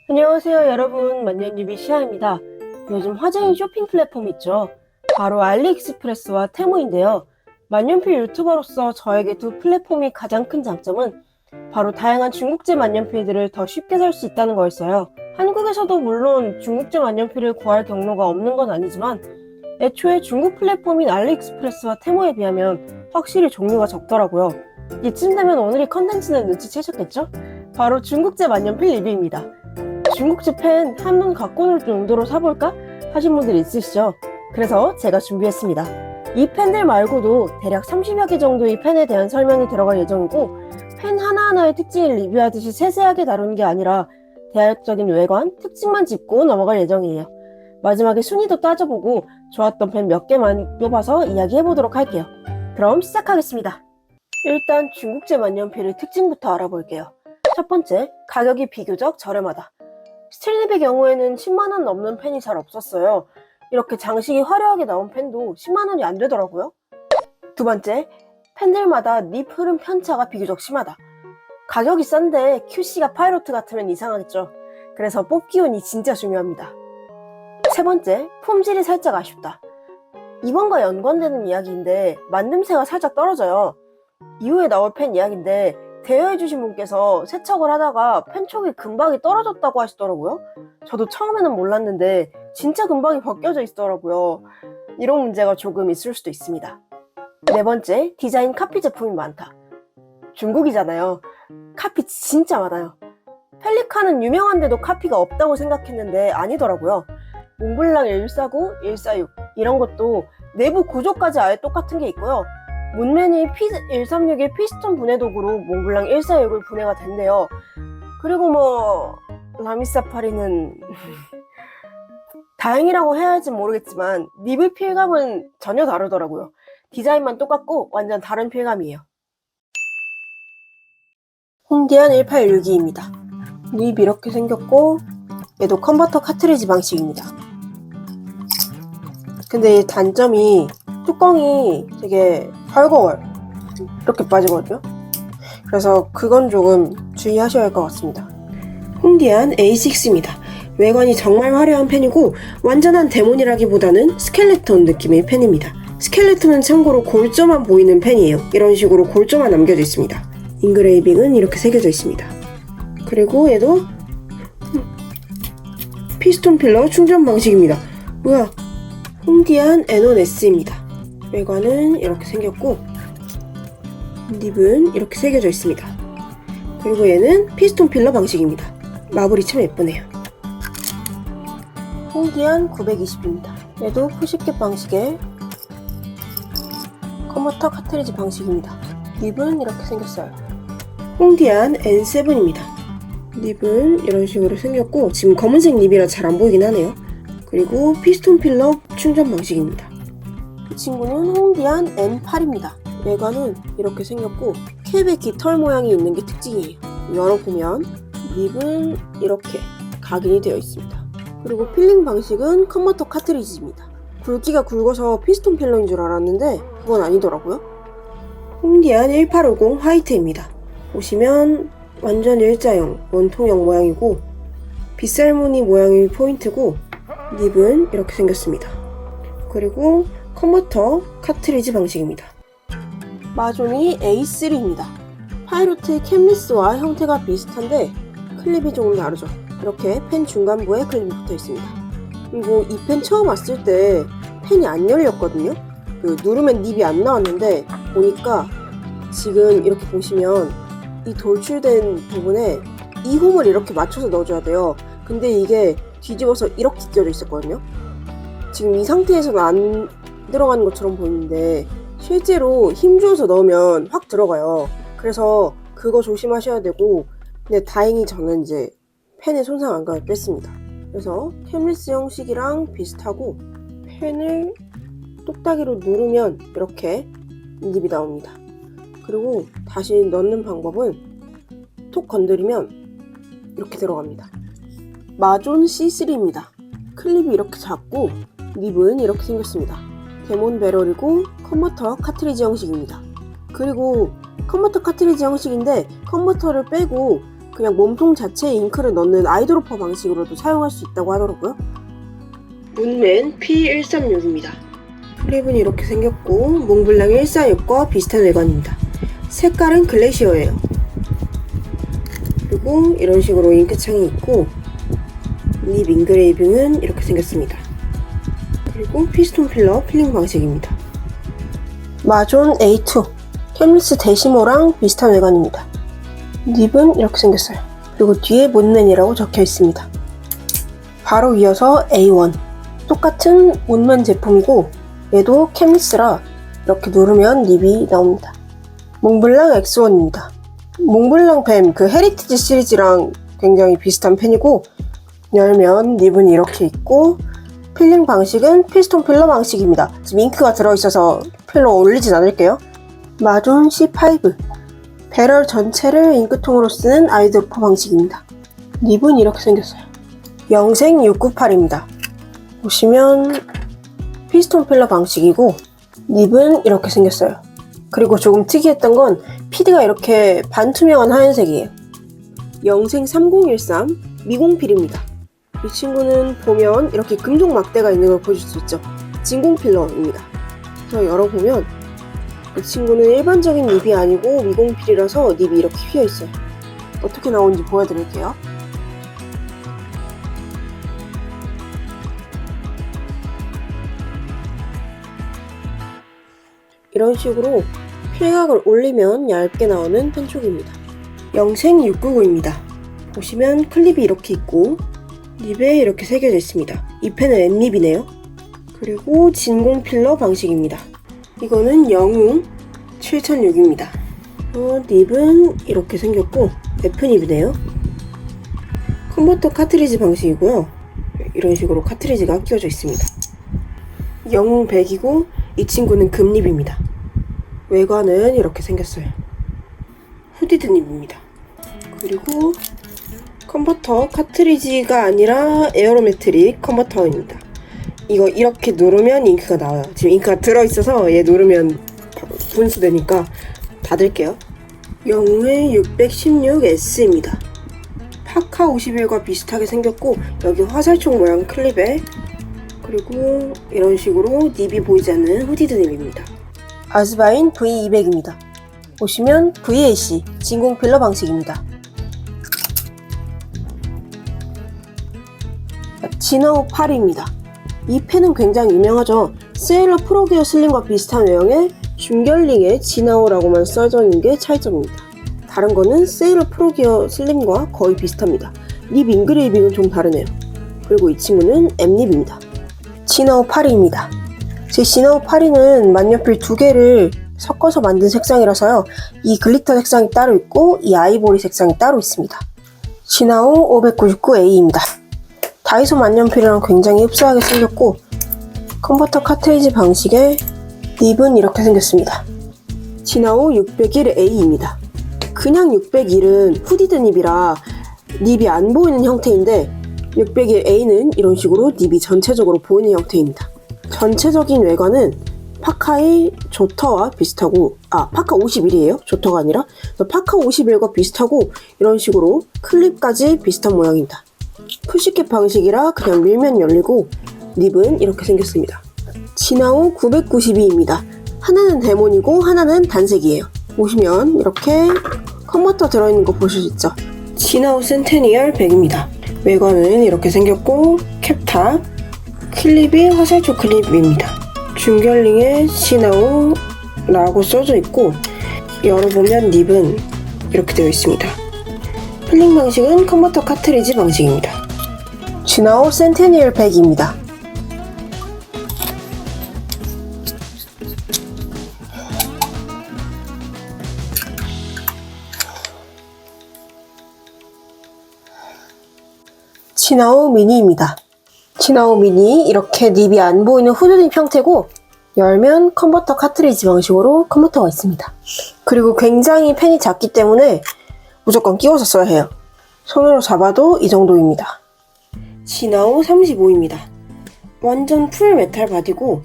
안녕하세요 여러분, 만년유비 시아입니다. 요즘 화제인 쇼핑 플랫폼 있죠. 바로 알리익스프레스와 테무인데요. 만년필 유튜버로서 저에게 두 플랫폼이 가장 큰 장점은 바로 다양한 중국제 만년필들을 더 쉽게 살 수 있다는 거였어요. 한국에서도 물론 중국제 만년필을 구할 경로가 없는 건 아니지만 애초에 중국 플랫폼인 알리익스프레스와 테무에 비하면 확실히 종류가 적더라고요. 이쯤 되면 오늘의 컨텐츠는 눈치채셨겠죠? 바로 중국제 만년필 리뷰입니다. 중국제 펜 한 번 갖고 놀 용도로 사볼까? 하신 분들 있으시죠? 그래서 제가 준비했습니다. 이 펜들 말고도 대략 30여 개 정도의 펜에 대한 설명이 들어갈 예정이고, 펜 하나하나의 특징을 리뷰하듯이 세세하게 다루는 게 아니라 대략적인 외관, 특징만 짚고 넘어갈 예정이에요. 마지막에 순위도 따져보고 좋았던 펜 몇 개만 뽑아서 이야기해보도록 할게요. 그럼 시작하겠습니다. 일단 중국제 만년필의 특징부터 알아볼게요. 첫 번째, 가격이 비교적 저렴하다. 스틸립의 경우에는 10만원 넘는 펜이 잘 없었어요. 이렇게 장식이 화려하게 나온 펜도 10만원이 안 되더라고요. 두 번째, 펜들마다 닙 흐름 편차가 비교적 심하다. 가격이 싼데 QC가 파이로트 같으면 이상하겠죠. 그래서 뽑기 운이 진짜 중요합니다. 세 번째, 품질이 살짝 아쉽다. 이번과 연관되는 이야기인데 만듦새가 살짝 떨어져요. 이후에 나올 펜 이야기인데 대여해주신 분께서 세척을 하다가 펜촉이 금방이 떨어졌다고 하시더라고요. 저도 처음에는 몰랐는데 진짜 금방이 벗겨져 있더라고요. 이런 문제가 조금 있을 수도 있습니다. 네 번째, 디자인 카피 제품이 많다. 중국이잖아요. 카피 진짜 많아요. 펠리칸은 유명한데도 카피가 없다고 생각했는데 아니더라고요. 몽블랑 149, 146 이런 것도 내부 구조까지 아예 똑같은 게 있고요. 문맨이 136의 피스톤 분해 도구로 몽블랑 146을 분해가 된대요. 그리고 라미사파리는 다행이라고 해야 할지 모르겠지만 닙의 필감은 전혀 다르더라고요. 디자인만 똑같고 완전 다른 필감이에요. 홍디안 1862입니다. 닙 이렇게 생겼고 얘도 컨버터 카트리지 방식입니다. 근데 이 단점이 뚜껑이 되게 헐거워요. 이렇게 빠지거든요. 그래서 그건 조금 주의하셔야 할 것 같습니다. 홍디안 A6입니다. 외관이 정말 화려한 펜이고 완전한 데몬이라기보다는 스켈레톤 느낌의 펜입니다. 스켈레톤은 참고로 골조만 보이는 펜이에요. 이런 식으로 골조만 남겨져 있습니다. 인그레이빙은 이렇게 새겨져 있습니다. 그리고 얘도 피스톤 필러 충전 방식입니다. 뭐야? 홍디안 N1S입니다. 외관은 이렇게 생겼고 닙은 이렇게 새겨져 있습니다. 그리고 얘는 피스톤 필러 방식입니다. 마블이 참 예쁘네요. 홍디안 920입니다. 얘도 푸시켓 방식의 컨버터 카트리지 방식입니다. 닙은 이렇게 생겼어요. 홍디안 N7입니다. 닙은 이런 식으로 생겼고 지금 검은색 닙이라 잘 안 보이긴 하네요. 그리고 피스톤 필러 충전 방식입니다. 이 친구는 홍디안 N8입니다. 외관은 이렇게 생겼고 캡에 깃털 모양이 있는 게 특징이에요. 열어보면 닙은 이렇게 각인이 되어 있습니다. 그리고 필링 방식은 컨버터 카트리지입니다. 굵기가 굵어서 피스톤 필러인 줄 알았는데 그건 아니더라고요. 홍디안 1850 화이트입니다. 보시면 완전 일자형, 원통형 모양이고 빗살무늬 모양이 포인트고 닙은 이렇게 생겼습니다. 그리고 컨버터 카트리지 방식입니다. 마존이 A3입니다. 파이로트의 캡리스와 형태가 비슷한데 클립이 조금 다르죠. 이렇게 펜 중간부에 클립이 붙어 있습니다. 그리고 이 펜 처음 왔을 때 펜이 안 열렸거든요. 누르면 닙이 안 나왔는데 보니까 지금 이렇게 보시면 이 돌출된 부분에 이 홈을 이렇게 맞춰서 넣어줘야 돼요. 근데 이게 뒤집어서 이렇게 끼워져 있었거든요. 지금 이 상태에서는 안 들어가는 것처럼 보이는데 실제로 힘줘서 넣으면 확 들어가요. 그래서 그거 조심하셔야 되고, 근데 다행히 저는 이제 펜에 손상 안 가게 뺐습니다. 그래서 캡리스 형식이랑 비슷하고 펜을 똑딱이로 누르면 이렇게 닙이 나옵니다. 그리고 다시 넣는 방법은 톡 건드리면 이렇게 들어갑니다. 마존 C3입니다. 클립이 이렇게 작고 닙은 이렇게 생겼습니다. 데몬 배럴이고 컨버터 카트리지 형식입니다. 그리고 컨버터 카트리지 형식인데 컨버터를 빼고 그냥 몸통 자체에 잉크를 넣는 아이드로퍼 방식으로도 사용할 수 있다고 하더라고요. 문맨 P136입니다. 클립은 이렇게 생겼고 몽블랑 146과 비슷한 외관입니다. 색깔은 글래시어예요. 그리고 이런 식으로 잉크창이 있고 립 인그레이빙은 이렇게 생겼습니다. 그리고 피스톤 필러 필링 방식입니다. 마존 A2 캠리스 데시모랑 비슷한 외관입니다. 립은 이렇게 생겼어요. 그리고 뒤에 문맨이라고 적혀 있습니다. 바로 이어서 A1 똑같은 문맨 제품이고 얘도 캠리스라 이렇게 누르면 립이 나옵니다. 몽블랑 X1입니다. 몽블랑 뱀 그 헤리티지 시리즈랑 굉장히 비슷한 펜이고 열면 립은 이렇게 있고 필링 방식은 피스톤 필러 방식입니다. 지금 잉크가 들어있어서 필러 올리진 않을게요. 마존 C5 배럴 전체를 잉크통으로 쓰는 아이드로퍼 방식입니다. 립은 이렇게 생겼어요. 영생 698입니다. 보시면 피스톤 필러 방식이고 립은 이렇게 생겼어요. 그리고 조금 특이했던 건 피드가 이렇게 반투명한 하얀색이에요. 영생 3013 미공필입니다. 이 친구는 보면 이렇게 금속 막대가 있는 걸 보실 수 있죠. 진공 필러입니다. 그래서 열어보면 이 친구는 일반적인 립이 아니고 미공필이라서 립이 이렇게 휘어 있어요. 어떻게 나오는지 보여드릴게요. 이런 식으로 필각을 올리면 얇게 나오는 펜촉입니다. 영생 699입니다. 보시면 클립이 이렇게 있고 립에 이렇게 새겨져 있습니다. 이 펜은 N립이네요. 그리고 진공 필러 방식입니다. 이거는 영웅 7006입니다. 립은 이렇게 생겼고 F립이네요. 컨버터 카트리지 방식이고요. 이런 식으로 카트리지가 끼워져 있습니다. 영웅 100이고 이 친구는 금립입니다. 외관은 이렇게 생겼어요. 후디드 립입니다. 그리고 컨버터 카트리지가 아니라 에어로메트릭 컨버터입니다. 이거 이렇게 누르면 잉크가 나와요. 지금 잉크가 들어있어서 얘 누르면 분수되니까 닫을게요. 영웅의 616S입니다. 파카 51과 비슷하게 생겼고 여기 화살촉 모양 클립에 그리고 이런 식으로 닙이 보이지 않는 후디드 닙입니다. 아즈바인 V200입니다. 보시면 VAC 진공 필러 방식입니다. 지나우 8입니다. 이 펜은 굉장히 유명하죠. 세일러 프로기어 슬림과 비슷한 외형의 중결링의 지나우라고만 써져 있는 게 차이점입니다. 다른 거는 세일러 프로기어 슬림과 거의 비슷합니다. 립 인그레이빙은 좀 다르네요. 그리고 이 친구는 M립입니다. 지나우 8입니다. 제 지나우 8이는 만년필 두 개를 섞어서 만든 색상이라서요. 이 글리터 색상이 따로 있고 이 아이보리 색상이 따로 있습니다. 지나우 599A입니다. 다이소 만년필이랑 굉장히 흡사하게 생겼고 컨버터 카트리지 방식의 립은 이렇게 생겼습니다. 지나우 601A입니다. 그냥 601은 후디드 닙이라 닙이 안 보이는 형태인데 601A는 이런 식으로 닙이 전체적으로 보이는 형태입니다. 전체적인 외관은 파카의 조터와 비슷하고 파카 51이에요. 조터가 아니라 파카 51과 비슷하고 이런 식으로 클립까지 비슷한 모양입니다. 푸시캡 방식이라 그냥 밀면 열리고 립은 이렇게 생겼습니다. 지나우 992입니다. 하나는 데몬이고 하나는 단색이에요. 보시면 이렇게 컨버터 들어있는 거 보실 수 있죠. 지나우 센테니얼 100입니다. 외관은 이렇게 생겼고 캡탑, 클립이 화살촉 클립입니다. 중결링에 지나우라고 써져 있고 열어보면 립은 이렇게 되어 있습니다. 필링 방식은 컨버터 카트리지 방식입니다. 지나우 센테니얼 100입니다. 지나우 미니입니다. 지나우 미니 이렇게 닙이 안 보이는 후드립 형태고 열면 컨버터 카트리지 방식으로 컨버터가 있습니다. 그리고 굉장히 펜이 작기 때문에 무조건 끼워서 써야 해요. 손으로 잡아도 이 정도입니다. 지나우 35입니다. 완전 풀 메탈 바디고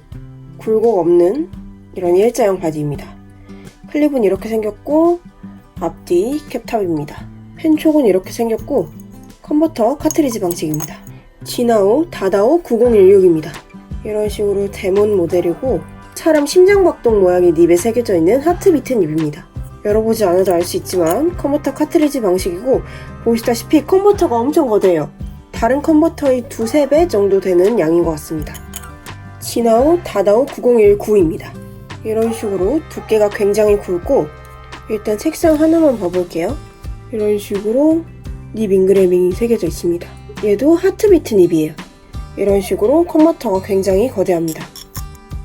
굴곡 없는 이런 일자형 바디입니다. 클립은 이렇게 생겼고 앞뒤 캡탑입니다. 펜촉은 이렇게 생겼고 컨버터 카트리지 방식입니다. 지나오 다다오 9016입니다. 이런 식으로 데몬 모델이고 사람 심장박동 모양이 닙에 새겨져 있는 하트비트 닙입니다. 열어보지 않아도 알 수 있지만 컨버터 카트리지 방식이고 보시다시피 컨버터가 엄청 거대해요. 다른 컨버터의 두세 배 정도 되는 양인 것 같습니다. 지나오 다다오 9019입니다. 이런 식으로 두께가 굉장히 굵고 일단 색상 하나만 봐볼게요. 이런 식으로 닙 인그래밍이 새겨져 있습니다. 얘도 하트비트 닙이에요. 이런 식으로 컨버터가 굉장히 거대합니다.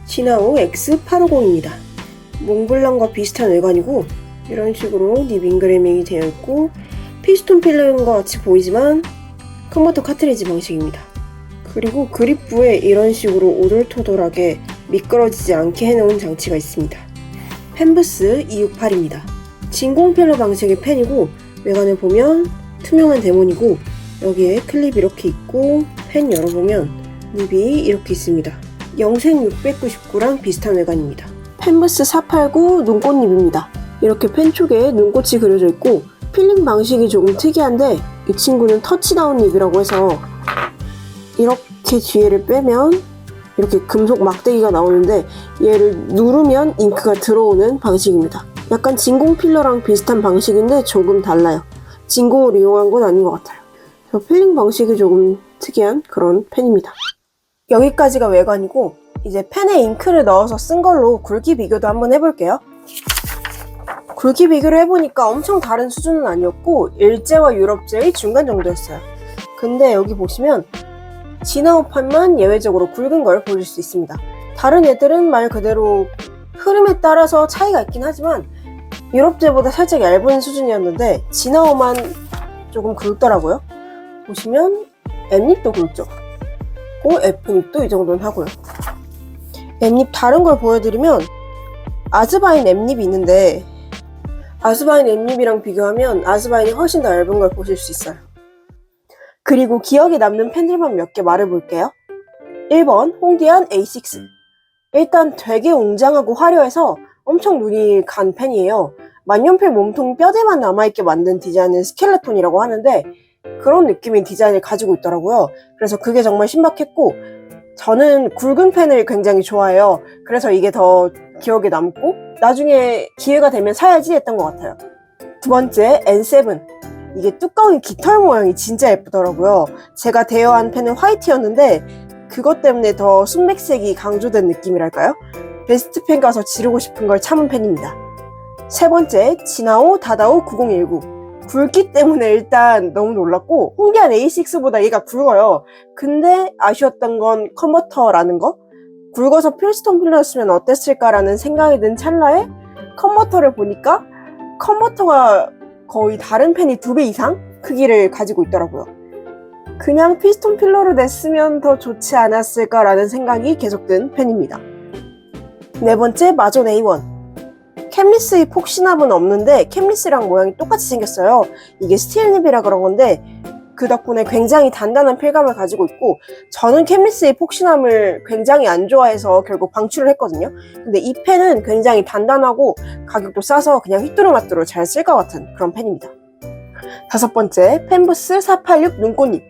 지나오 X850입니다. 몽블랑과 비슷한 외관이고 이런 식으로 닙 인그래밍이 되어 있고 피스톤 필러인 것 같이 보이지만 컨버터 카트리지 방식입니다. 그리고 그립부에 이런 식으로 오돌토돌하게 미끄러지지 않게 해놓은 장치가 있습니다. 펜부스 268입니다. 진공 필러 방식의 펜이고 외관을 보면 투명한 데몬이고 여기에 클립 이렇게 있고 펜 열어보면 닙이 이렇게 있습니다. 영생 699랑 비슷한 외관입니다. 펜부스 489 눈꽃닙입니다. 이렇게 펜 쪽에 눈꽃이 그려져 있고 필링 방식이 조금 특이한데 이 친구는 터치다운 닙이라고 해서 이렇게 뒤에를 빼면 이렇게 금속 막대기가 나오는데 얘를 누르면 잉크가 들어오는 방식입니다. 약간 진공 필러랑 비슷한 방식인데 조금 달라요. 진공을 이용한 건 아닌 것 같아요. 필링 방식이 조금 특이한 그런 펜입니다. 여기까지가 외관이고 이제 펜에 잉크를 넣어서 쓴 걸로 굵기 비교도 한번 해볼게요. 굵기 비교를 해보니까 엄청 다른 수준은 아니었고 일제와 유럽제의 중간 정도였어요. 근데 여기 보시면 지나오판만 예외적으로 굵은 걸 보실 수 있습니다. 다른 애들은 말 그대로 흐름에 따라서 차이가 있긴 하지만 유럽제보다 살짝 얇은 수준이었는데 지나오만 조금 굵더라고요. 보시면 M립도 굵죠. F립도 이 정도는 하고요. M립 다른 걸 보여드리면 아즈바인 M립이 있는데 아즈바인 M립이랑 비교하면 아즈바인이 훨씬 더 얇은 걸 보실 수 있어요. 그리고 기억에 남는 펜들만 몇 개 말해볼게요. 1번 홍디안 A6. 일단 되게 웅장하고 화려해서 엄청 눈이 간 펜이에요. 만년필 몸통 뼈대만 남아있게 만든 디자인은 스켈레톤이라고 하는데 그런 느낌의 디자인을 가지고 있더라고요. 그래서 그게 정말 신박했고 저는 굵은 펜을 굉장히 좋아해요. 그래서 이게 더 기억에 남고 나중에 기회가 되면 사야지 했던 것 같아요. 두 번째 N7. 이게 뚜껑이 깃털 모양이 진짜 예쁘더라고요. 제가 대여한 펜은 화이트였는데 그것 때문에 더 순백색이 강조된 느낌이랄까요? 베스트 펜 가서 지르고 싶은 걸 참은 펜입니다. 세 번째 지나오 다다오 9019. 굵기 때문에 일단 너무 놀랐고 홍디안 A6보다 얘가 굵어요. 근데 아쉬웠던 건 컨버터라는 거? 굵어서 필스톤 필러였으면 어땠을까라는 생각이 든 찰나에 컨버터를 보니까 컨버터가 거의 다른 펜이 2배 이상 크기를 가지고 있더라고요. 그냥 피스톤 필러로 냈으면 더 좋지 않았을까라는 생각이 계속 든 펜입니다. 네 번째 마존 A1. 캠리스의 폭신함은 없는데 캠리스랑 모양이 똑같이 생겼어요. 이게 스틸닙이라 그런 건데 그 덕분에 굉장히 단단한 필감을 가지고 있고 저는 캠리스의 폭신함을 굉장히 안 좋아해서 결국 방출을 했거든요. 근데 이 펜은 굉장히 단단하고 가격도 싸서 그냥 휘뚜루마뚜루 잘 쓸 것 같은 그런 펜입니다. 다섯 번째 펜부스 486 눈꽃잎.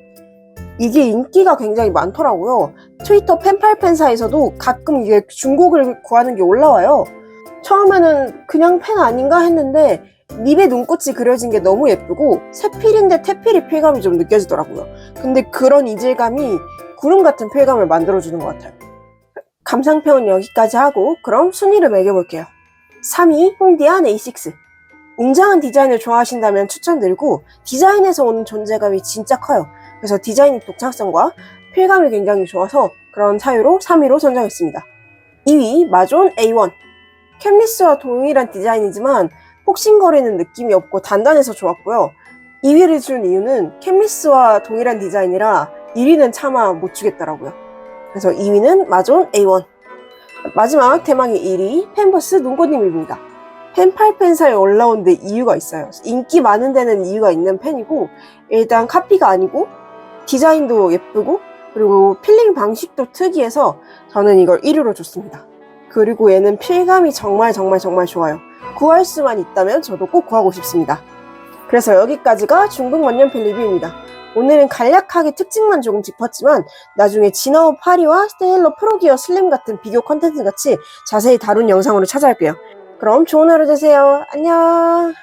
이게 인기가 굉장히 많더라고요. 트위터 펜팔펜사에서도 가끔 이게 중국을 구하는 게 올라와요. 처음에는 그냥 펜 아닌가 했는데 닙에 눈꽃이 그려진 게 너무 예쁘고 새필인데 태필이 필감이 좀 느껴지더라고요. 근데 그런 이질감이 구름 같은 필감을 만들어주는 것 같아요. 감상평은 여기까지 하고 그럼 순위를 매겨볼게요. 3위 홍디안 A6. 웅장한 디자인을 좋아하신다면 추천드리고 디자인에서 오는 존재감이 진짜 커요. 그래서 디자인의 독창성과 필감이 굉장히 좋아서 그런 사유로 3위로 선정했습니다. 2위 마존 A1. 캠리스와 동일한 디자인이지만 폭신거리는 느낌이 없고 단단해서 좋았고요. 2위를 준 이유는 캠리스와 동일한 디자인이라 1위는 차마 못 주겠더라고요. 그래서 2위는 마존 A1. 마지막 대망의 1위 펜부스 눈꽃님입니다. 펜팔펜사에 올라온 데 이유가 있어요. 인기 많은 데는 이유가 있는 펜이고 일단 카피가 아니고 디자인도 예쁘고 그리고 필링 방식도 특이해서 저는 이걸 1위로 줬습니다. 그리고 얘는 필감이 정말 좋아요. 구할 수만 있다면 저도 꼭 구하고 싶습니다. 그래서 여기까지가 중국 만년필 리뷰입니다. 오늘은 간략하게 특징만 조금 짚었지만 나중에 지나오 파리와 스테일러 프로기어 슬림 같은 비교 컨텐츠 같이 자세히 다룬 영상으로 찾아올게요. 그럼 좋은 하루 되세요. 안녕.